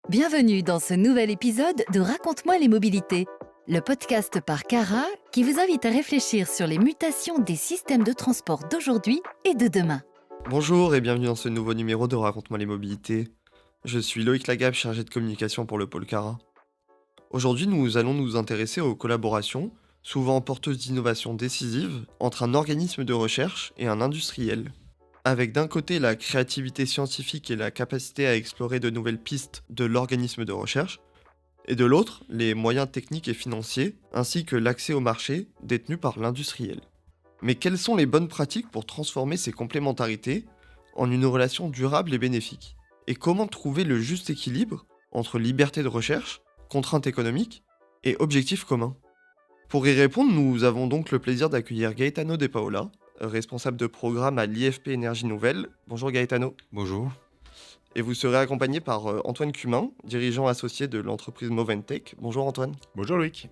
Bienvenue dans ce nouvel épisode de Raconte-moi les mobilités, le podcast par Cara qui vous invite à réfléchir sur les mutations des systèmes de transport d'aujourd'hui et de demain. Bonjour et bienvenue dans ce nouveau numéro de Raconte-moi les mobilités. Je suis Loïc Lagab, chargé de communication pour le pôle Cara. Aujourd'hui, nous allons nous intéresser aux collaborations, souvent porteuses d'innovations décisives, entre un organisme de recherche et un industriel. Avec d'un côté la créativité scientifique et la capacité à explorer de nouvelles pistes de l'organisme de recherche, et de l'autre, les moyens techniques et financiers, ainsi que l'accès au marché détenu par l'industriel. Mais quelles sont les bonnes pratiques pour transformer ces complémentarités en une relation durable et bénéfique? Et comment trouver le juste équilibre entre liberté de recherche, contraintes économiques et objectifs communs? Pour y répondre, nous avons donc le plaisir d'accueillir Gaetano De Paola, responsable de programme à l'IFP Énergie Nouvelle. Bonjour Gaetano. Bonjour. Et vous serez accompagné par Antoine Cumin, dirigeant associé de l'entreprise Moventech. Bonjour Antoine. Bonjour Loïc.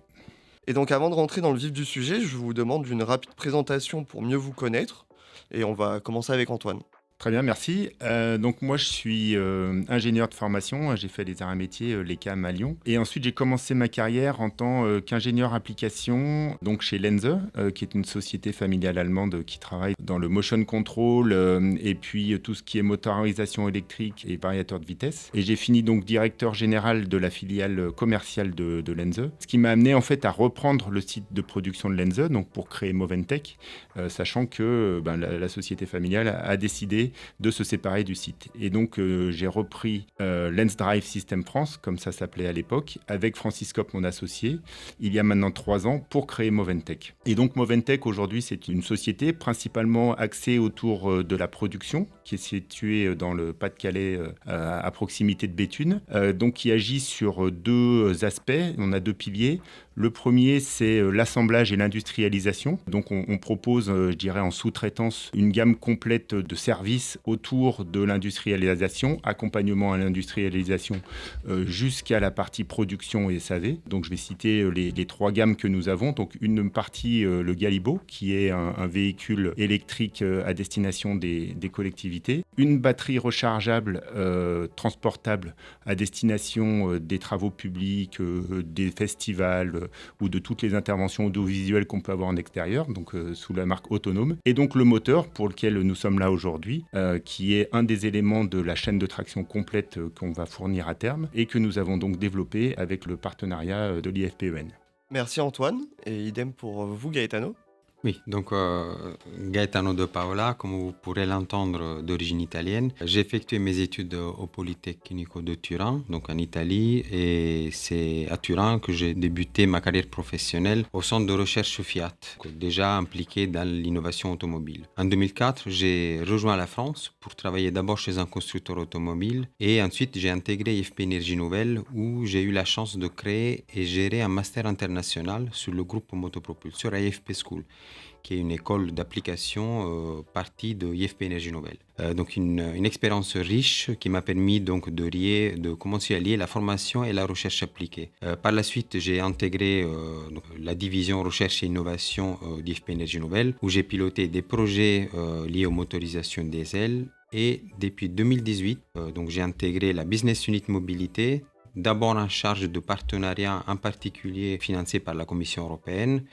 Et donc avant de rentrer dans le vif du sujet, je vous demande une rapide présentation pour mieux vous connaître. Et on va commencer avec Antoine. Très bien, merci. Donc moi, je suis ingénieur de formation. J'ai fait les arts et métiers, l'ECAM à Lyon. Et ensuite, j'ai commencé ma carrière en tant qu'ingénieur application, donc chez Lenze, qui est une société familiale allemande qui travaille dans le motion control et puis tout ce qui est motorisation électrique et variateur de vitesse. Et j'ai fini donc directeur général de la filiale commerciale de Lenze, ce qui m'a amené en fait à reprendre le site de production de Lenze, donc pour créer Moventech, sachant que la société familiale a décidé de se séparer du site. Et donc, j'ai repris Lens Drive System France, comme ça s'appelait à l'époque, avec Francis Kopp, mon associé, il y a maintenant 3 ans, pour créer Moventech. Et donc, Moventech, aujourd'hui, c'est une société principalement axée autour de la production, qui est située dans le Pas-de-Calais, à proximité de Béthune, donc qui agit sur 2 aspects. On a 2 piliers. Le premier, c'est l'assemblage et l'industrialisation. Donc, on propose, je dirais, en sous-traitance, une gamme complète de services autour de l'industrialisation, accompagnement à l'industrialisation jusqu'à la partie production et SAV. Donc, je vais citer les 3 gammes que nous avons. Donc, une partie, le Galibo, qui est un véhicule électrique à destination des collectivités. Une batterie rechargeable, transportable à destination des travaux publics, des festivals, ou de toutes les interventions audiovisuelles qu'on peut avoir en extérieur, donc sous la marque Autonome. Et donc le moteur pour lequel nous sommes là aujourd'hui, qui est un des éléments de la chaîne de traction complète qu'on va fournir à terme et que nous avons donc développé avec le partenariat de l'IFPEN. Merci Antoine, et idem pour vous Gaetano. Oui, donc Gaetano De Paola, comme vous pourrez l'entendre, d'origine italienne. J'ai effectué mes études au Politecnico de Turin, donc en Italie, et c'est à Turin que j'ai débuté ma carrière professionnelle au centre de recherche Fiat, déjà impliqué dans l'innovation automobile. En 2004, j'ai rejoint la France pour travailler d'abord chez un constructeur automobile, et ensuite j'ai intégré IFP Énergie Nouvelle, où j'ai eu la chance de créer et gérer un master international sur le groupe motopropulseur à IFP School, qui est une école d'application partie de IFP Énergie Nouvelle. Donc une expérience riche qui m'a permis donc de commencer à lier la formation et la recherche appliquée. Par la suite, j'ai intégré la division recherche et innovation d'IFP Énergie Nouvelle, où j'ai piloté des projets liés aux motorisations diesel. Et depuis 2018, donc j'ai intégré la Business Unit Mobilité, d'abord en charge de partenariats en particulier financés par la Commission européenne.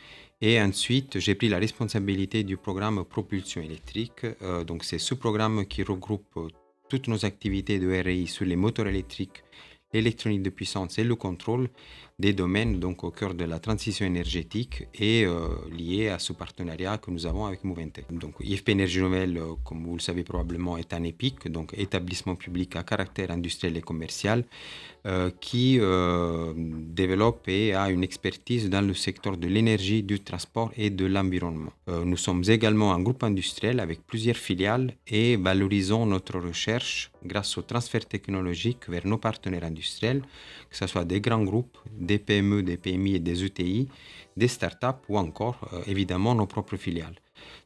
Et ensuite, j'ai pris la responsabilité du programme Propulsion électrique. Donc, c'est ce programme qui regroupe toutes nos activités de R&I sur les moteurs électriques, l'électronique de puissance et le contrôle des domaines donc au cœur de la transition énergétique et liés à ce partenariat que nous avons avec Moventech. Donc IFP Énergie Nouvelle, comme vous le savez probablement, est un EPIC, donc établissement public à caractère industriel et commercial, qui développe et a une expertise dans le secteur de l'énergie, du transport et de l'environnement. Nous sommes également un groupe industriel avec plusieurs filiales et valorisons notre recherche grâce au transfert technologique vers nos partenaires industriels, que ce soit des grands groupes, des PME, des PMI et des ETI, des startups ou encore évidemment nos propres filiales.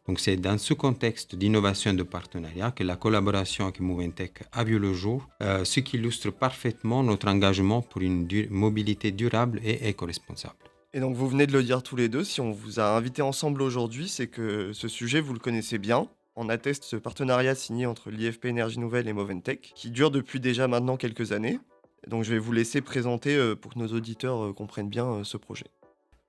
Donc c'est dans ce contexte d'innovation et de partenariat que la collaboration avec Moventech a vu le jour, ce qui illustre parfaitement notre engagement pour une mobilité durable et éco-responsable. Et donc vous venez de le dire tous les deux, si on vous a invités ensemble aujourd'hui, c'est que ce sujet vous le connaissez bien. On atteste ce partenariat signé entre l'IFP Énergie Nouvelle et Moventech, qui dure depuis déjà maintenant quelques années. Donc je vais vous laisser présenter pour que nos auditeurs comprennent bien ce projet.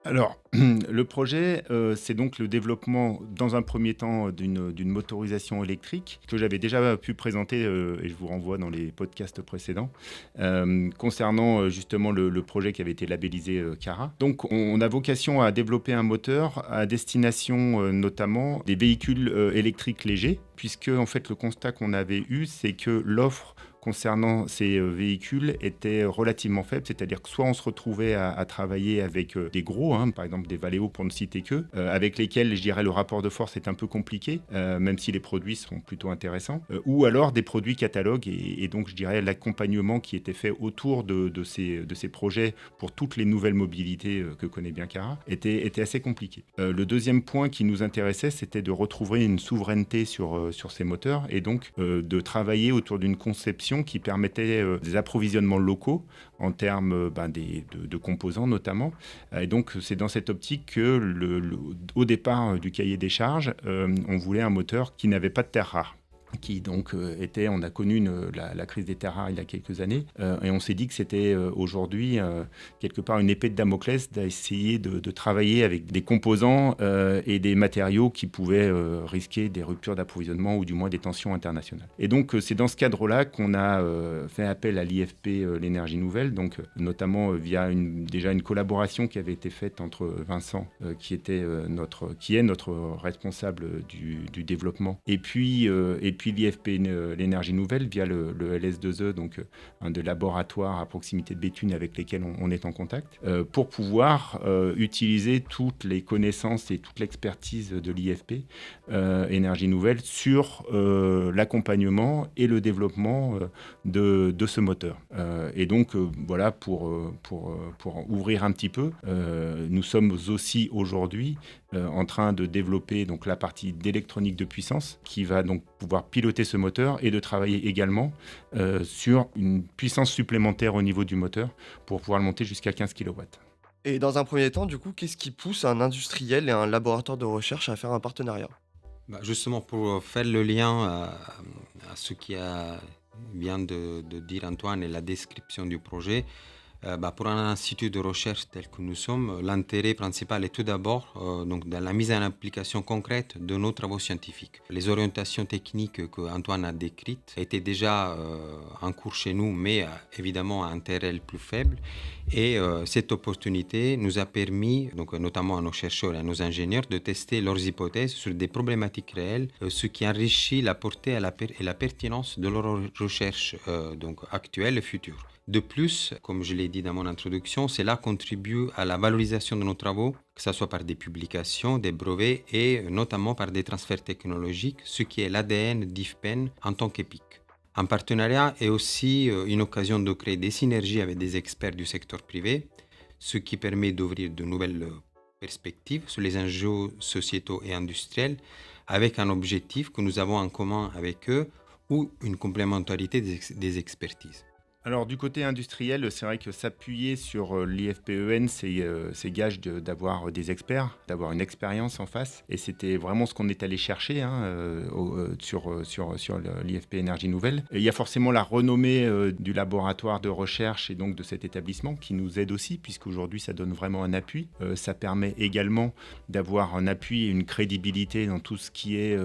Alors, le projet, c'est donc le développement, dans un premier temps, d'une motorisation électrique que j'avais déjà pu présenter, et je vous renvoie dans les podcasts précédents, concernant justement le projet qui avait été labellisé Cara. Donc, on a vocation à développer un moteur à destination notamment des véhicules électriques légers, puisque en fait, le constat qu'on avait eu, c'est que l'offre concernant ces véhicules était relativement faible, c'est-à-dire que soit on se retrouvait à travailler avec des gros, par exemple des Valeo pour ne citer que, avec lesquels je dirais le rapport de force est un peu compliqué, même si les produits sont plutôt intéressants, ou alors des produits catalogues et donc je dirais l'accompagnement qui était fait autour de ces projets pour toutes les nouvelles mobilités que connaît bien Cara était assez compliqué. Le deuxième point qui nous intéressait, c'était de retrouver une souveraineté sur ces moteurs et donc de travailler autour d'une conception qui permettait des approvisionnements locaux en termes de composants notamment. Et donc c'est dans cette optique que au départ du cahier des charges, on voulait un moteur qui n'avait pas de terres rares. Qui donc on a connu la crise des terres rares il y a quelques années, et on s'est dit que c'était aujourd'hui quelque part une épée de Damoclès d'essayer de travailler avec des composants et des matériaux qui pouvaient risquer des ruptures d'approvisionnement ou du moins des tensions internationales. Et donc c'est dans ce cadre-là qu'on a fait appel à l'IFP l'énergie nouvelle, donc notamment via déjà une collaboration qui avait été faite entre Vincent qui est notre responsable du développement et puis l'IFP l'énergie nouvelle via le LS2E, donc un des laboratoires à proximité de Béthune avec lesquels on est en contact, pour pouvoir utiliser toutes les connaissances et toute l'expertise de l'IFP énergie nouvelle sur l'accompagnement et le développement de ce moteur. Et donc voilà, pour ouvrir un petit peu, nous sommes aussi aujourd'hui en train de développer donc la partie d'électronique de puissance qui va donc pouvoir piloter ce moteur et de travailler également sur une puissance supplémentaire au niveau du moteur pour pouvoir le monter jusqu'à 15 kW. Et dans un premier temps, du coup, qu'est-ce qui pousse un industriel et un laboratoire de recherche à faire un partenariat? Justement, pour faire le lien à ce vient de dire Antoine et la description du projet, pour un institut de recherche tel que nous sommes, l'intérêt principal est tout d'abord donc dans la mise en application concrète de nos travaux scientifiques. Les orientations techniques que Antoine a décrites étaient déjà en cours chez nous, mais évidemment à un terrain plus faible. Et cette opportunité nous a permis, donc, notamment à nos chercheurs et à nos ingénieurs, de tester leurs hypothèses sur des problématiques réelles, ce qui enrichit la portée et la pertinence de leurs recherches donc actuelles et futures. De plus, comme je l'ai dit dans mon introduction, cela contribue à la valorisation de nos travaux, que ce soit par des publications, des brevets et notamment par des transferts technologiques, ce qui est l'ADN d'IFPEN en tant qu'EPIC. Un partenariat est aussi une occasion de créer des synergies avec des experts du secteur privé, ce qui permet d'ouvrir de nouvelles perspectives sur les enjeux sociétaux et industriels, avec un objectif que nous avons en commun avec eux ou une complémentarité des expertises. Alors du côté industriel, c'est vrai que s'appuyer sur l'IFPEN, c'est gage d'avoir des experts, d'avoir une expérience en face. Et c'était vraiment ce qu'on est allé chercher sur l'IFP Énergie Nouvelle. Et il y a forcément la renommée du laboratoire de recherche et donc de cet établissement qui nous aide aussi, puisqu'aujourd'hui ça donne vraiment un appui. Ça permet également d'avoir un appui et une crédibilité dans tout ce qui est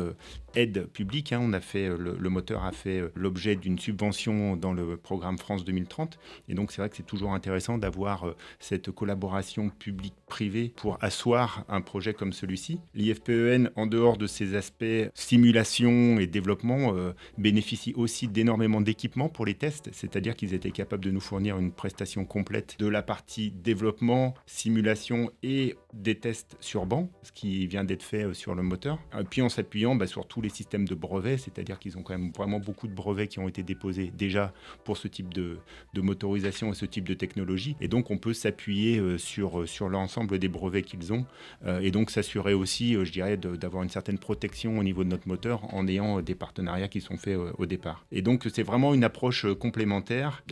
aide publique. On a fait, le moteur a fait l'objet d'une subvention dans le programme France 2030. Et donc, c'est vrai que c'est toujours intéressant d'avoir cette collaboration publique-privée pour asseoir un projet comme celui-ci. L'IFPEN, en dehors de ses aspects simulation et développement, bénéficie aussi d'énormément d'équipements pour les tests, c'est-à-dire qu'ils étaient capables de nous fournir une prestation complète de la partie développement, simulation et des tests sur banc, ce qui vient d'être fait sur le moteur. Et puis en s'appuyant sur tous les systèmes de brevets, c'est-à-dire qu'ils ont quand même vraiment beaucoup de brevets qui ont été déposés déjà pour ce type de motorisation et ce type de technologie. Et donc on peut s'appuyer sur l'ensemble des brevets qu'ils ont et donc s'assurer aussi, je dirais, d'avoir une certaine protection au niveau de notre moteur en ayant des partenariats qui sont faits au départ. Et donc c'est vraiment une approche complémentaire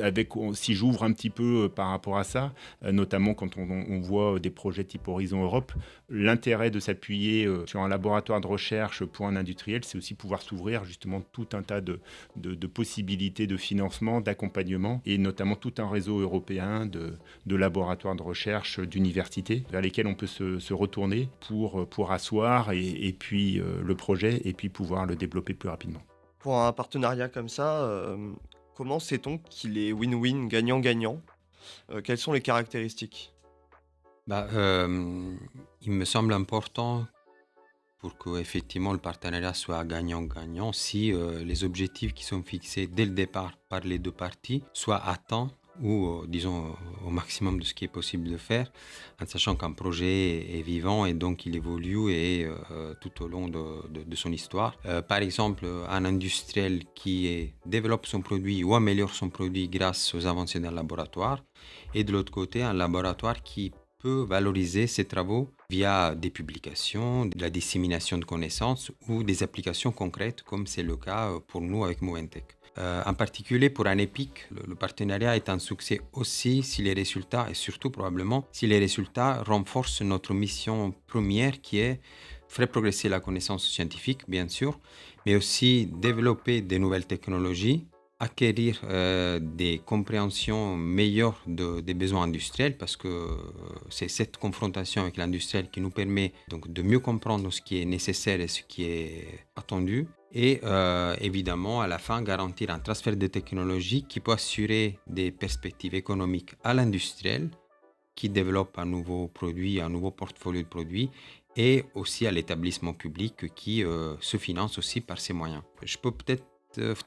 si j'ouvre un petit peu par rapport à ça, notamment quand on voit des projets type Horizon Europe, l'intérêt de s'appuyer sur un laboratoire de recherche pour un industriel, c'est aussi pouvoir s'ouvrir justement tout un tas de possibilités de financement, d'accompagnement d'accompagnement et notamment tout un réseau européen de laboratoires de recherche, d'universités vers lesquels on peut se retourner pour asseoir et puis le projet et puis pouvoir le développer plus rapidement. Pour un partenariat comme ça, comment sait-on qu'il est win-win, gagnant-gagnant? Quelles sont les caractéristiques? Il me semble important pour que effectivement le partenariat soit gagnant-gagnant si les objectifs qui sont fixés dès le départ par les deux parties soient atteints ou disons au maximum de ce qui est possible de faire, en sachant qu'un projet est vivant et donc il évolue et tout au long de son histoire. Par exemple, un industriel qui développe son produit ou améliore son produit grâce aux avancées d'un laboratoire, et de l'autre côté, un laboratoire qui peut valoriser ses travaux via des publications, de la dissémination de connaissances ou des applications concrètes, comme c'est le cas pour nous avec Moventech. En particulier pour un EPIC, le partenariat est un succès aussi si les résultats, et surtout probablement si les résultats renforcent notre mission première qui est faire progresser la connaissance scientifique, bien sûr, mais aussi développer de nouvelles technologies, acquérir des compréhensions meilleures des besoins industriels, parce que c'est cette confrontation avec l'industriel qui nous permet donc de mieux comprendre ce qui est nécessaire et ce qui est attendu. Et évidemment, à la fin, garantir un transfert de technologies qui peut assurer des perspectives économiques à l'industriel qui développe un nouveau produit, un nouveau portfolio de produits, et aussi à l'établissement public qui se finance aussi par ses moyens. Je peux peut-être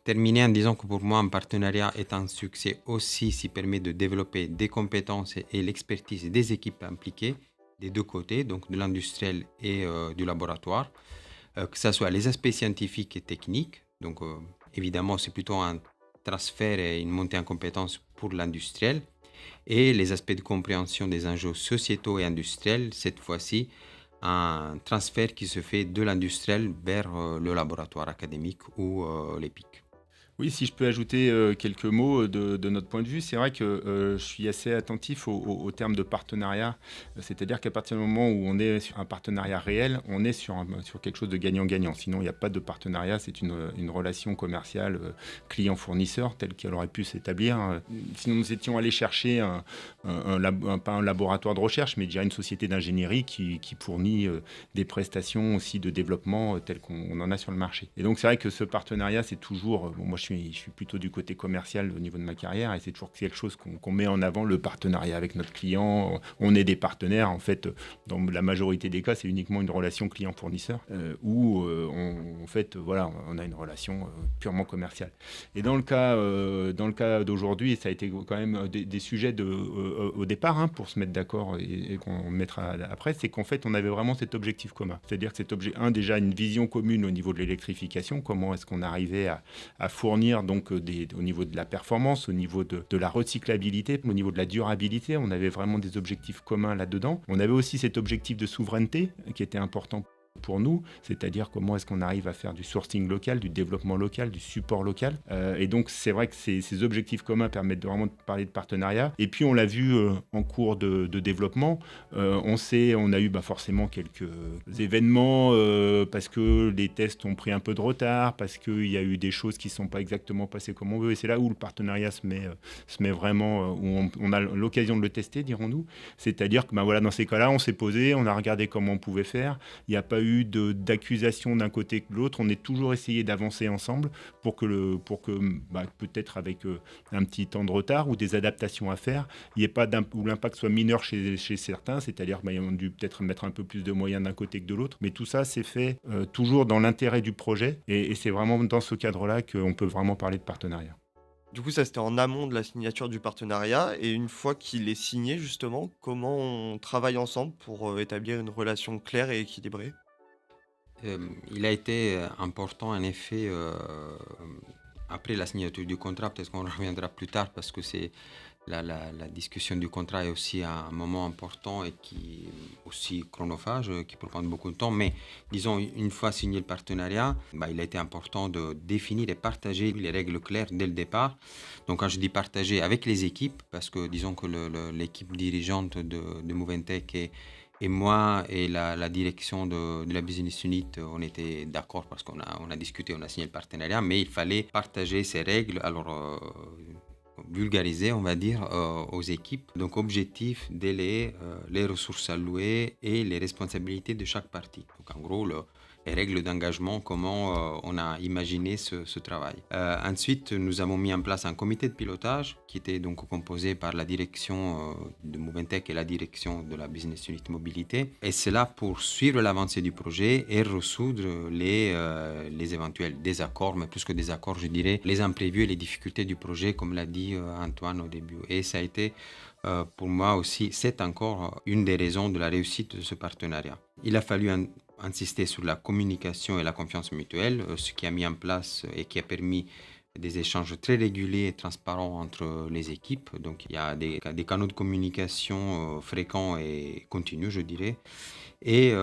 terminer en disant que pour moi, un partenariat est un succès aussi s'il permet de développer des compétences et l'expertise des équipes impliquées des deux côtés, donc de l'industriel et du laboratoire, que ce soit les aspects scientifiques et techniques. Donc évidemment, c'est plutôt un transfert et une montée en compétences pour l'industriel, et les aspects de compréhension des enjeux sociétaux et industriels, cette fois-ci, un transfert qui se fait de l'industriel vers le laboratoire académique ou l'EPIC. Oui, si je peux ajouter quelques mots de notre point de vue, c'est vrai que je suis assez attentif au terme de partenariat, c'est-à-dire qu'à partir du moment où on est sur un partenariat réel, on est sur quelque chose de gagnant-gagnant. Sinon, il n'y a pas de partenariat, c'est une relation commerciale client-fournisseur telle qu'elle aurait pu s'établir. Sinon, nous étions allés chercher pas un laboratoire de recherche, mais je dirais une société d'ingénierie qui fournit des prestations aussi de développement telles qu'on en a sur le marché. Et donc, c'est vrai que ce partenariat, c'est toujours... moi, je suis plutôt du côté commercial au niveau de ma carrière, et c'est toujours quelque chose qu'on met en avant, le partenariat avec notre client. On est des partenaires, en fait, dans la majorité des cas, c'est uniquement une relation client-fournisseur où en fait, voilà, on a une relation purement commerciale. Et dans le cas d'aujourd'hui, ça a été quand même des sujets au départ, pour se mettre d'accord et qu'on mettra après, c'est qu'en fait, on avait vraiment cet objectif commun. C'est-à-dire que cet objet, déjà une vision commune au niveau de l'électrification, comment est-ce qu'on arrivait à fournir donc au niveau de la performance, au niveau de la recyclabilité, au niveau de la durabilité. On avait vraiment des objectifs communs là-dedans. On avait aussi cet objectif de souveraineté qui était important pour nous, c'est-à-dire comment est-ce qu'on arrive à faire du sourcing local, du développement local, du support local. Et donc, c'est vrai que ces objectifs communs permettent vraiment de parler de partenariat. Et puis, on l'a vu en cours de développement. On a eu forcément quelques événements parce que les tests ont pris un peu de retard, parce qu'il y a eu des choses qui ne sont pas exactement passées comme on veut. Et c'est là où le partenariat se met vraiment, où on a l'occasion de le tester, dirons-nous. C'est-à-dire que voilà, dans ces cas-là, on s'est posé, on a regardé comment on pouvait faire. Il n'y a pas eu d'accusation d'un côté que de l'autre. On est toujours essayé d'avancer ensemble pour que peut-être avec un petit temps de retard ou des adaptations à faire, il n'y ait pas où l'impact soit mineur chez certains, c'est-à-dire qu'ils ont dû peut-être mettre un peu plus de moyens d'un côté que de l'autre. Mais tout ça, c'est fait toujours dans l'intérêt du projet, et c'est vraiment dans ce cadre-là qu'on peut vraiment parler de partenariat. Du coup, ça, c'était en amont de la signature du partenariat. Et une fois qu'il est signé, justement, comment on travaille ensemble pour établir une relation claire et équilibrée? Il a été important, en effet, après la signature du contrat, peut-être qu'on reviendra plus tard parce que c'est la discussion du contrat est aussi un moment important et qui est aussi chronophage, qui peut prendre beaucoup de temps. Mais disons, une fois signé le partenariat, il a été important de définir et partager les règles claires dès le départ. Donc quand je dis partager avec les équipes, parce que disons que l'équipe dirigeante de Moventech et moi et la direction de la business unit, on était d'accord parce qu'on a discuté, on a signé le partenariat, mais il fallait partager ces règles. Alors, vulgariser, on va dire, aux équipes. Donc, objectif, délai, les ressources allouées et les responsabilités de chaque partie. Donc, en gros, les règles d'engagement, comment on a imaginé ce travail. Ensuite, nous avons mis en place un comité de pilotage qui était donc composé par la direction de Moventech et la direction de la Business Unit Mobilité. Et c'est là pour suivre l'avancée du projet et résoudre les éventuels désaccords, mais plus que désaccords, je dirais, les imprévus et les difficultés du projet, comme l'a dit Antoine au début. Et ça a été, pour moi aussi, c'est encore une des raisons de la réussite de ce partenariat. Il a fallu insister sur la communication et la confiance mutuelle, ce qui a mis en place et qui a permis des échanges très réguliers et transparents entre les équipes. Donc il y a des canaux de communication fréquents et continus, je dirais. Et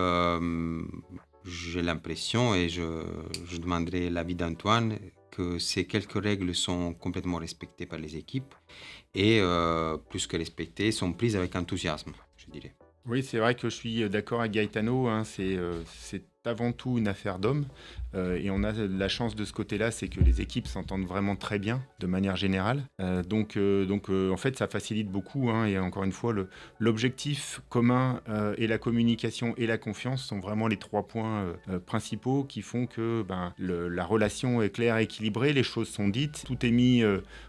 j'ai l'impression, et je demanderai l'avis d'Antoine, que ces quelques règles sont complètement respectées par les équipes et plus que respectées, sont prises avec enthousiasme, je dirais. Oui, c'est vrai que je suis d'accord avec Gaetano, hein, c'est avant tout une affaire d'hommes et on a la chance de ce côté-là, c'est que les équipes s'entendent vraiment très bien de manière générale. Donc, en fait, ça facilite beaucoup, hein, et encore une fois, l'objectif commun et la communication et la confiance sont vraiment les 3 points principaux qui font que la relation est claire et équilibrée, les choses sont dites, tout est mis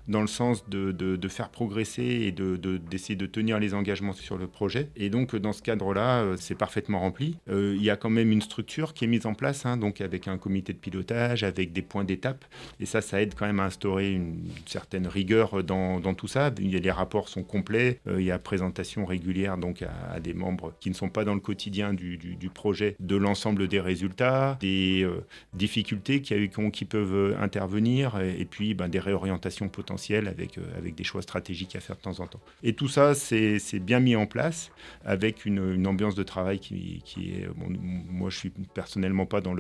dans le sens de faire progresser et d'essayer de tenir les engagements sur le projet. Et donc, dans ce cadre-là, c'est parfaitement rempli. Il y a quand même une structure qui est mise en place, hein, donc avec un comité de pilotage, avec des points d'étape. Et ça aide quand même à instaurer une certaine rigueur dans tout ça. Les rapports sont complets. Il y a présentation régulière donc à des membres qui ne sont pas dans le quotidien du projet de l'ensemble des résultats, des difficultés qui peuvent intervenir et puis des réorientations potentielles avec des choix stratégiques à faire de temps en temps. Et tout ça, c'est bien mis en place avec une ambiance de travail qui est... Bon, moi, je suis personnellement pas dans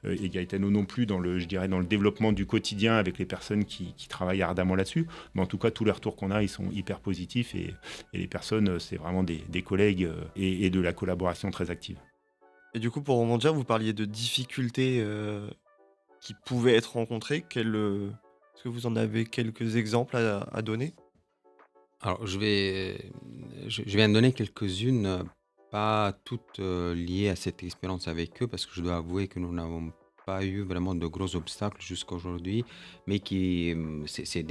et Gaetano non plus, dans le développement du quotidien avec les personnes qui travaillent ardemment là-dessus. Mais en tout cas, tous les retours qu'on a, ils sont hyper positifs et les personnes, c'est vraiment des collègues et de la collaboration très active. Et du coup, pour rebondir, vous parliez de difficultés qui pouvaient être rencontrées. Est-ce que vous en avez quelques exemples à donner? Alors, je vais en donner quelques-unes, pas toutes liées à cette expérience avec eux, parce que je dois avouer que nous n'avons pas eu vraiment de gros obstacles jusqu'à aujourd'hui, mais c'est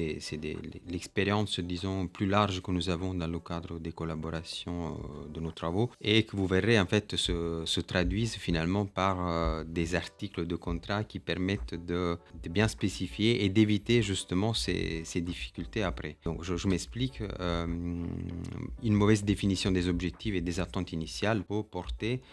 l'expérience, disons, plus large que nous avons dans le cadre des collaborations de nos travaux, et que vous verrez en fait se traduisent finalement par des articles de contrat qui permettent de bien spécifier et d'éviter justement ces difficultés après. Donc je m'explique, une mauvaise définition des objectifs et des attentes initiales peut porter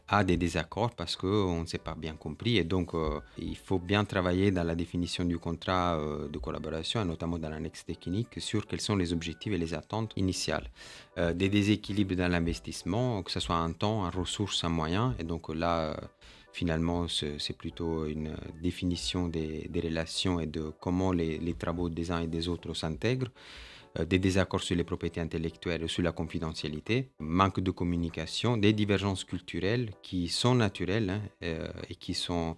à des désaccords parce qu'on ne s'est pas bien compris et donc il faut bien travailler dans la définition du contrat de collaboration et notamment dans l'annexe technique sur quels sont les objectifs et les attentes initiales. Des déséquilibres dans l'investissement, que ce soit en temps, en ressources, en moyens, et donc là finalement c'est plutôt une définition des relations et de comment les travaux des uns et des autres s'intègrent. Des désaccords sur les propriétés intellectuelles, sur la confidentialité, manque de communication, des divergences culturelles qui sont naturelles, hein, et qui sont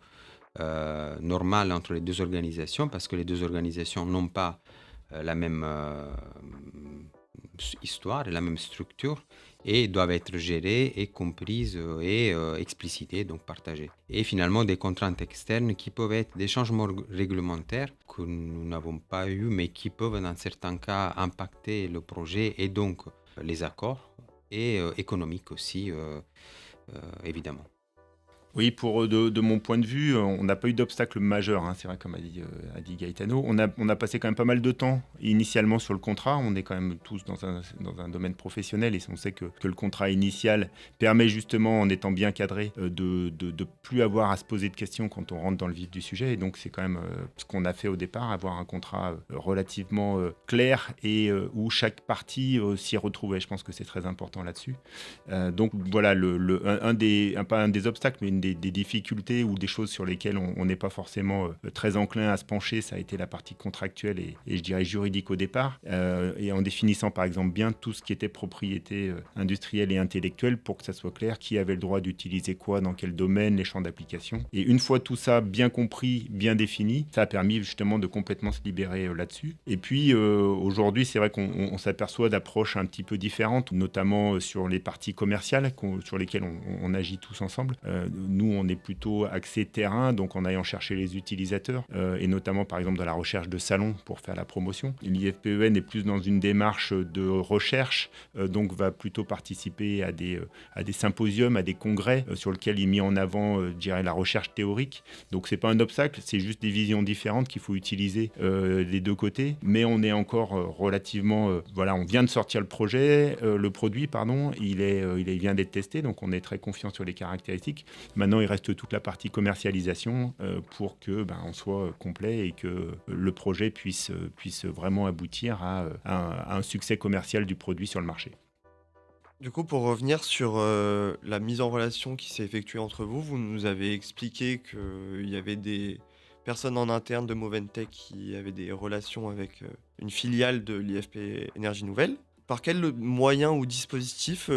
normales entre les deux organisations parce que les deux organisations n'ont pas la même histoire et la même structure et doivent être gérées et comprises et explicitées, donc partagées. Et finalement, des contraintes externes qui peuvent être des changements réglementaires que nous n'avons pas eu, mais qui peuvent dans certains cas impacter le projet et donc les accords, et économiques aussi, évidemment. Oui, de mon point de vue, on n'a pas eu d'obstacle majeur, hein, c'est vrai, comme a dit Gaetano. On a passé quand même pas mal de temps initialement sur le contrat. On est quand même tous dans un domaine professionnel et on sait que le contrat initial permet justement, en étant bien cadré, de plus avoir à se poser de questions quand on rentre dans le vif du sujet. Et donc c'est quand même ce qu'on a fait au départ, avoir un contrat relativement clair et où chaque partie s'y retrouvait. Je pense que c'est très important là-dessus. Donc voilà, pas un des obstacles, mais une des difficultés ou des choses sur lesquelles on n'est pas forcément très enclin à se pencher, ça a été la partie contractuelle et je dirais juridique au départ, et en définissant par exemple bien tout ce qui était propriété industrielle et intellectuelle pour que ça soit clair qui avait le droit d'utiliser quoi, dans quel domaine, les champs d'application. Et une fois tout ça bien compris, bien défini, ça a permis justement de complètement se libérer là-dessus. Et puis aujourd'hui, c'est vrai qu'on s'aperçoit d'approches un petit peu différentes, notamment sur les parties commerciales sur lesquelles on agit tous ensemble. Nous, on est plutôt axé terrain, donc en allant chercher les utilisateurs, et notamment par exemple dans la recherche de salons pour faire la promotion. L'IFPEN est plus dans une démarche de recherche, donc va plutôt participer à des symposiums, à des congrès sur lesquels il est mis en avant, je dirais, la recherche théorique. Donc c'est pas un obstacle, c'est juste des visions différentes qu'il faut utiliser des deux côtés, mais on est encore relativement, voilà, on vient de sortir le produit, il vient d'être testé, donc on est très confiant sur les caractéristiques. Maintenant, il reste toute la partie commercialisation pour que on soit complet et que le projet puisse vraiment aboutir à un succès commercial du produit sur le marché. Du coup, pour revenir sur la mise en relation qui s'est effectuée entre vous, vous nous avez expliqué qu'il y avait des personnes en interne de Moventech qui avaient des relations avec une filiale de l'IFP Énergie Nouvelle. Par quels moyens ou dispositifs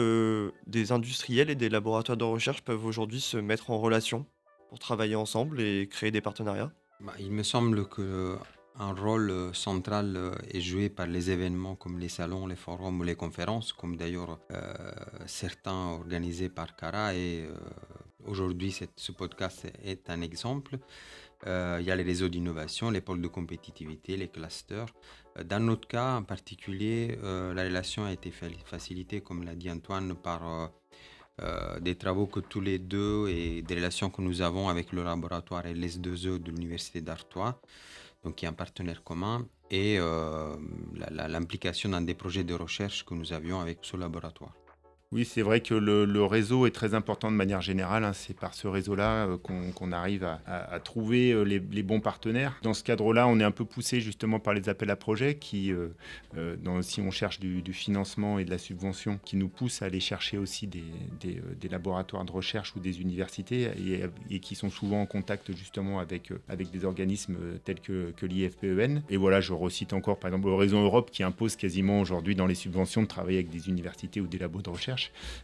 des industriels et des laboratoires de recherche peuvent aujourd'hui se mettre en relation pour travailler ensemble et créer des partenariats? Il me semble qu'un rôle central est joué par les événements comme les salons, les forums ou les conférences, comme d'ailleurs certains organisés par Cara. Et aujourd'hui, ce podcast est un exemple. Il y a les réseaux d'innovation, les pôles de compétitivité, les clusters. Dans notre cas en particulier, la relation a été facilitée, comme l'a dit Antoine, par des travaux que tous les deux et des relations que nous avons avec le laboratoire LS2E de l'Université d'Artois, donc qui est un partenaire commun, et l'implication dans des projets de recherche que nous avions avec ce laboratoire. Oui, c'est vrai que le réseau est très important de manière générale. C'est par ce réseau-là qu'on arrive à trouver les bons partenaires. Dans ce cadre-là, on est un peu poussé justement par les appels à projets qui, si on cherche du financement et de la subvention, qui nous poussent à aller chercher aussi des laboratoires de recherche ou des universités et qui sont souvent en contact justement avec des organismes tels que l'IFPEN. Et voilà, je recite encore par exemple le Réseau Europe qui impose quasiment aujourd'hui dans les subventions de travailler avec des universités ou des labos de recherche.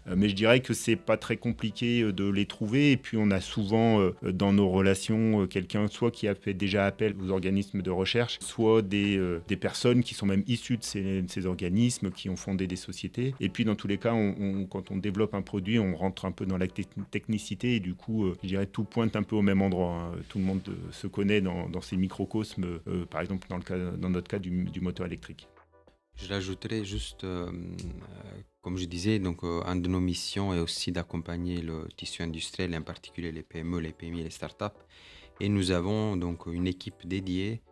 Mais je dirais que c'est pas très compliqué de les trouver. Et puis on a souvent dans nos relations quelqu'un soit qui a fait déjà appel aux organismes de recherche, soit des personnes qui sont même issues de ces organismes, qui ont fondé des sociétés. Et puis dans tous les cas, quand on développe un produit, on rentre un peu dans la technicité et du coup, je dirais tout pointe un peu au même endroit. Tout le monde se connaît dans ces microcosmes, par exemple dans notre cas du moteur électrique. Je rajouterais juste, comme je disais, donc une de nos missions est aussi d'accompagner le tissu industriel, en particulier les PME, les PMI et les startups. Et nous avons donc une équipe dédiée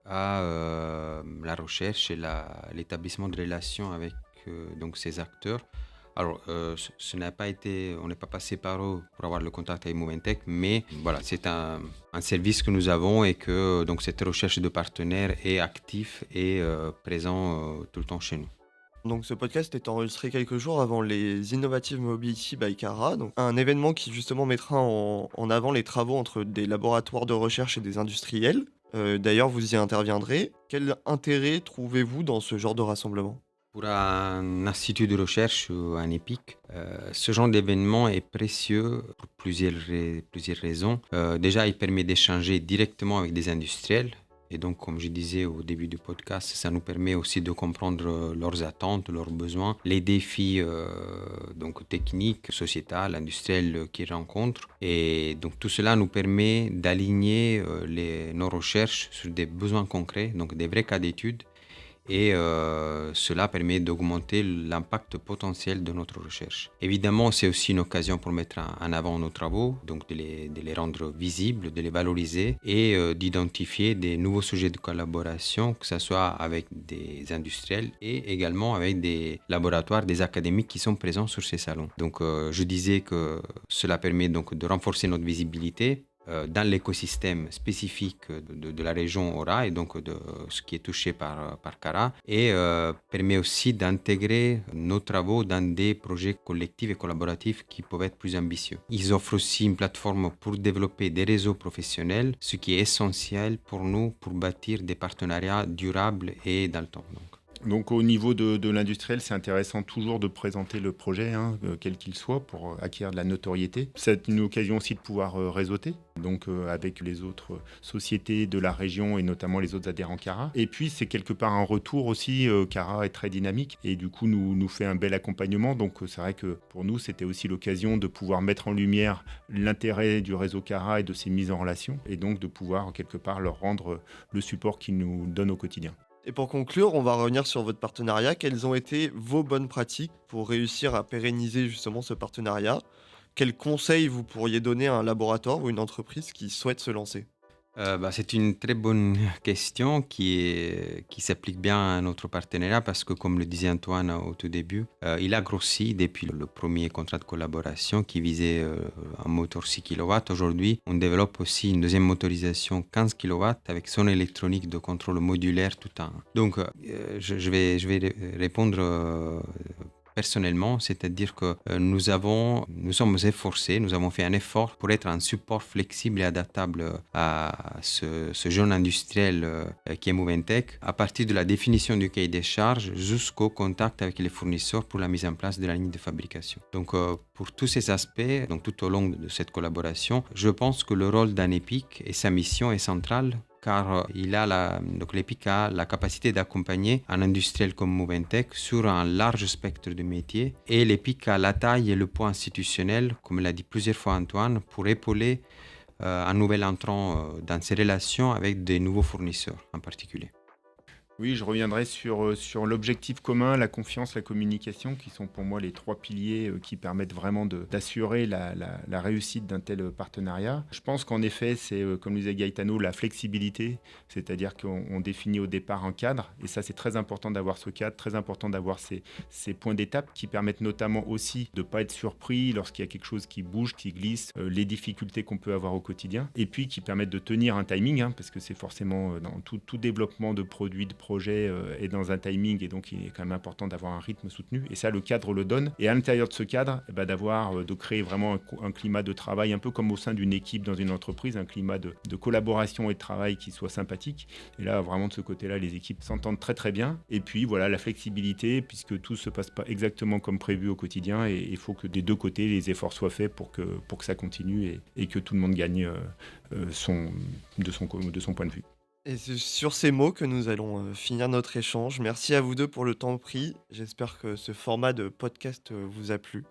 à la recherche et l'établissement de relations avec donc ces acteurs. Alors, on n'est pas passé par eux pour avoir le contact avec Moventech, mais voilà, c'est un service que nous avons et que donc cette recherche de partenaires est active et présent tout le temps chez nous. Donc ce podcast est enregistré quelques jours avant les Innovative Mobility by Cara, donc un événement qui justement mettra en avant les travaux entre des laboratoires de recherche et des industriels. D'ailleurs, vous y interviendrez. Quel intérêt trouvez-vous dans ce genre de rassemblement ? Pour un institut de recherche ou un EPIC, ce genre d'événement est précieux pour plusieurs raisons. Déjà, il permet d'échanger directement avec des industriels. Et donc, comme je disais au début du podcast, ça nous permet aussi de comprendre leurs attentes, leurs besoins, les défis donc techniques, sociétals, industriels qu'ils rencontrent. Et donc, tout cela nous permet d'aligner nos recherches sur des besoins concrets, donc des vrais cas d'études. Et cela permet d'augmenter l'impact potentiel de notre recherche. Évidemment, c'est aussi une occasion pour mettre en avant nos travaux, donc de les rendre visibles, de les valoriser et d'identifier des nouveaux sujets de collaboration, que ce soit avec des industriels et également avec des laboratoires, des académiques qui sont présents sur ces salons. Donc je disais que cela permet donc de renforcer notre visibilité, dans l'écosystème spécifique de la région Aura et donc de ce qui est touché par Cara et permet aussi d'intégrer nos travaux dans des projets collectifs et collaboratifs qui peuvent être plus ambitieux. Ils offrent aussi une plateforme pour développer des réseaux professionnels, ce qui est essentiel pour nous pour bâtir des partenariats durables et dans le temps. Donc au niveau de l'industriel, c'est intéressant toujours de présenter le projet, quel qu'il soit, pour acquérir de la notoriété. C'est une occasion aussi de pouvoir réseauter, donc avec les autres sociétés de la région et notamment les autres adhérents Cara. Et puis c'est quelque part un retour aussi, Cara est très dynamique et du coup nous fait un bel accompagnement. Donc c'est vrai que pour nous c'était aussi l'occasion de pouvoir mettre en lumière l'intérêt du réseau Cara et de ses mises en relation et donc de pouvoir quelque part leur rendre le support qu'ils nous donnent au quotidien. Et pour conclure, on va revenir sur votre partenariat. Quelles ont été vos bonnes pratiques pour réussir à pérenniser justement ce partenariat? Quels conseils vous pourriez donner à un laboratoire ou une entreprise qui souhaite se lancer? C'est une très bonne question qui s'applique bien à notre partenariat parce que, comme le disait Antoine au tout début, il a grossi depuis le premier contrat de collaboration qui visait un moteur 6 kW. Aujourd'hui, on développe aussi une deuxième motorisation 15 kW avec son électronique de contrôle modulaire tout en. Donc, je vais répondre personnellement, c'est-à-dire que nous sommes efforcés, nous avons fait un effort pour être un support flexible et adaptable à ce jeune industriel qui est Moventech, à partir de la définition du cahier des charges jusqu'au contact avec les fournisseurs pour la mise en place de la ligne de fabrication. Donc pour tous ces aspects, donc tout au long de cette collaboration, je pense que le rôle d'un EPIC et sa mission est centrale car l'EPIC a la capacité d'accompagner un industriel comme Moventech sur un large spectre de métiers et l'EPIC a la taille et le poids institutionnel, comme l'a dit plusieurs fois Antoine, pour épauler un nouvel entrant dans ses relations avec des nouveaux fournisseurs en particulier. Oui, je reviendrai sur l'objectif commun, la confiance, la communication, qui sont pour moi les trois piliers qui permettent vraiment d'assurer la réussite d'un tel partenariat. Je pense qu'en effet, c'est, comme le disait Gaetano, la flexibilité, c'est-à-dire qu'on définit au départ un cadre, et ça c'est très important d'avoir ce cadre, très important d'avoir ces points d'étape qui permettent notamment aussi de ne pas être surpris lorsqu'il y a quelque chose qui bouge, qui glisse, les difficultés qu'on peut avoir au quotidien, et puis qui permettent de tenir un timing, parce que c'est forcément dans tout développement de produits, de projet est dans un timing et donc il est quand même important d'avoir un rythme soutenu et ça le cadre le donne et à l'intérieur de ce cadre de créer vraiment un climat de travail un peu comme au sein d'une équipe dans une entreprise, un climat de collaboration et de travail qui soit sympathique et là vraiment de ce côté-là les équipes s'entendent très très bien et puis voilà la flexibilité puisque tout se passe pas exactement comme prévu au quotidien et il faut que des deux côtés les efforts soient faits pour que ça continue et que tout le monde gagne de son point de vue. Et c'est sur ces mots que nous allons finir notre échange. Merci à vous deux pour le temps pris. J'espère que ce format de podcast vous a plu.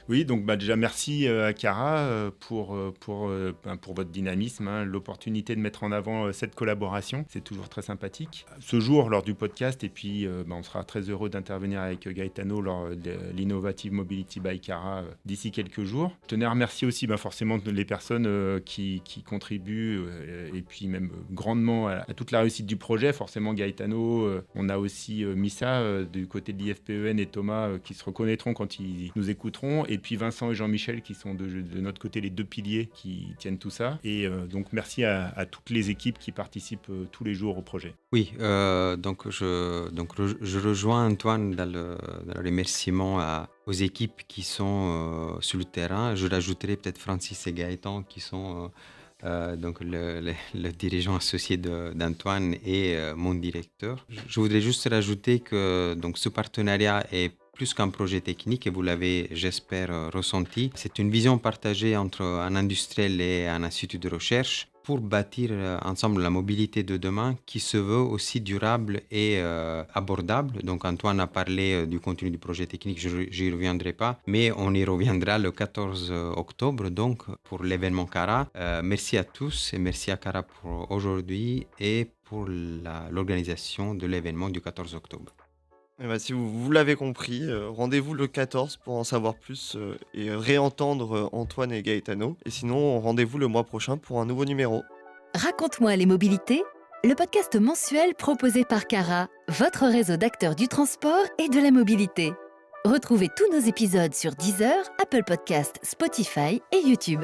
Oui, donc déjà merci à Cara pour votre dynamisme, l'opportunité de mettre en avant cette collaboration, c'est toujours très sympathique. Ce jour, lors du podcast, et puis on sera très heureux d'intervenir avec Gaetano lors de l'Innovative Mobility by Cara d'ici quelques jours. Je tenais à remercier aussi forcément les personnes qui contribuent et puis même grandement à toute la réussite du projet. Forcément Gaetano, on a aussi Missa du côté de l'IFPEN et Thomas qui se reconnaîtront quand ils nous écouteront. Et puis Vincent et Jean-Michel qui sont de notre côté les deux piliers qui tiennent tout ça. Et donc merci à toutes les équipes qui participent tous les jours au projet. Oui, donc je rejoins Antoine dans le remerciement aux équipes qui sont sur le terrain. Je rajouterai peut-être Francis et Gaëtan qui sont donc le dirigeant associé d'Antoine et mon directeur. Je voudrais juste rajouter que donc, ce partenariat est plus qu'un projet technique, et vous l'avez, j'espère, ressenti. C'est une vision partagée entre un industriel et un institut de recherche pour bâtir ensemble la mobilité de demain qui se veut aussi durable et abordable. Donc Antoine a parlé du contenu du projet technique, je n'y reviendrai pas, mais on y reviendra le 14 octobre donc pour l'événement Cara. Merci à tous et merci à Cara pour aujourd'hui et pour l'organisation de l'événement du 14 octobre. Si vous l'avez compris, rendez-vous le 14 pour en savoir plus et réentendre Antoine et Gaetano. Et sinon, rendez-vous le mois prochain pour un nouveau numéro. Raconte-moi les mobilités, le podcast mensuel proposé par Cara, votre réseau d'acteurs du transport et de la mobilité. Retrouvez tous nos épisodes sur Deezer, Apple Podcasts, Spotify et YouTube.